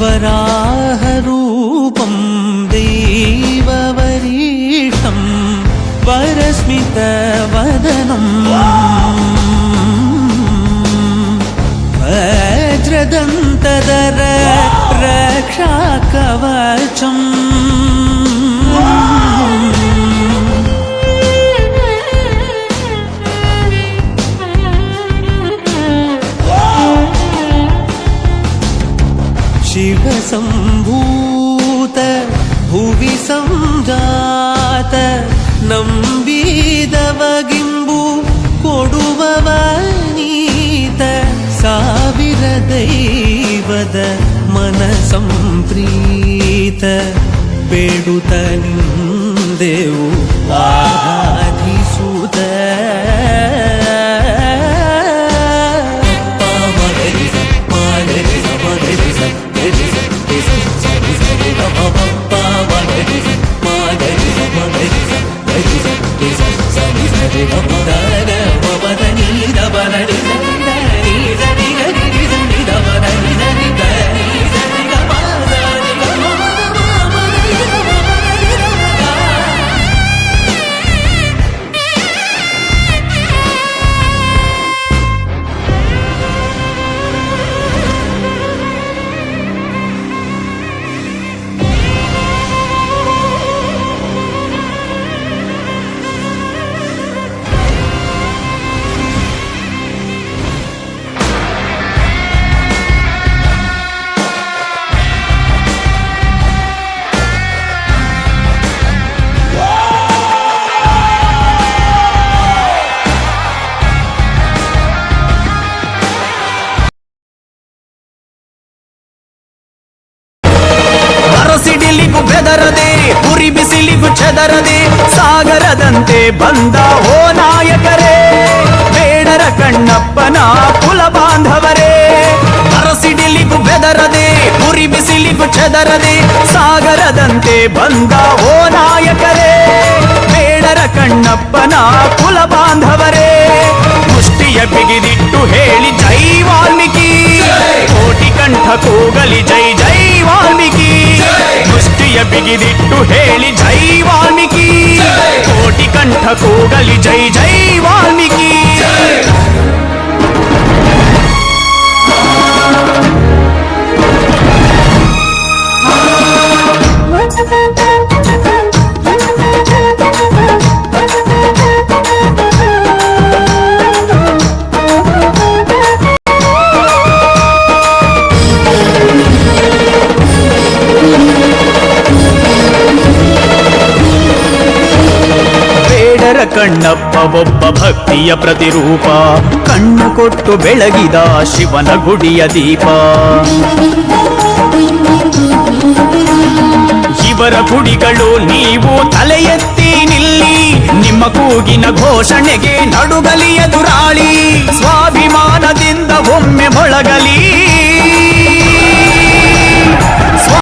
वराहरूपं दैववरीष्टं वरस्मितवदनं वज्रदन्तधर रक्षाकवचम् शिवसम्भूत भुवि संजात ನಂಬಿದವಗಿಂಬು ಕೊಡುವವನೀತ ಸಾವಿರ ದೈವದ ಮನ ಸಂಪ್ರೀತ ಬೇಡುತ್ತ ನಿಂದೆವು ಆರಾಧಿಸುತ್ತ ಸಿಡಿಲಿಗೂ ಬೆದರದೆ ಉರಿ ಬಿಸಿಲಿಗೂ ಚೆದರದೆ ಸಾಗರದಂತೆ ಬಂದ ಓ ನಾಯಕರೇ ಬೇಡರ ಕಣ್ಣಪ್ಪನ ಕುಲ ಬಾಂಧವರೇ ಸಿಡಿಲಿಗೂ ಬೆದರದೆ ಉರಿ ಬಿಸಿಲಿಗೂ ಚೆದರದೆ ಸಾಗರದಂತೆ ಬಂದ ಓ ನಾಯಕರೇ ಬೇಡರ ಕಣ್ಣಪ್ಪನ ಕುಲ ಬಾಂಧವರೇ ಮುಷ್ಟಿಯ ಬಿಗಿದಿಟ್ಟು ಹೇಳಿ ಜೈ ವಾಲ್ಮೀಕಿ ಕೋಟಿ ಕಂಠ ಕೂಗಲಿ ಜೈ ಜೈ ವಾಲ್ಮೀಕಿ ಮುಷ್ಟಿಯ ಬಿಗಿದಿಟ್ಟು ಹೇಳಿ ಜೈ ವಾಲ್ಮೀಕಿ ಕೋಟಿ ಕಂಠ ಕೂಗಲಿ ಜೈ ಜೈ ವಾಲ್ಮೀಕಿ ಕಣ್ಣಪ್ಪ ಒಬ್ಬ ಭಕ್ತಿಯ ಪ್ರತಿರೂಪ ಕಣ್ಣು ಕೊಟ್ಟು ಬೆಳಗಿದ ಶಿವನ ಗುಡಿಯ ದೀಪ ಇವರ ಗುಡಿಗಳು ನೀವು ತಲೆ ಎತ್ತಿ ನಿಲ್ಲಿ ನಿಮ್ಮ ಕೂಗಿನ ಘೋಷಣೆಗೆ ನಡುಗಲಿ ಎದುರಾಳಿ ಸ್ವಾಭಿಮಾನದಿಂದ ಒಮ್ಮೆ ಮೊಳಗಲಿ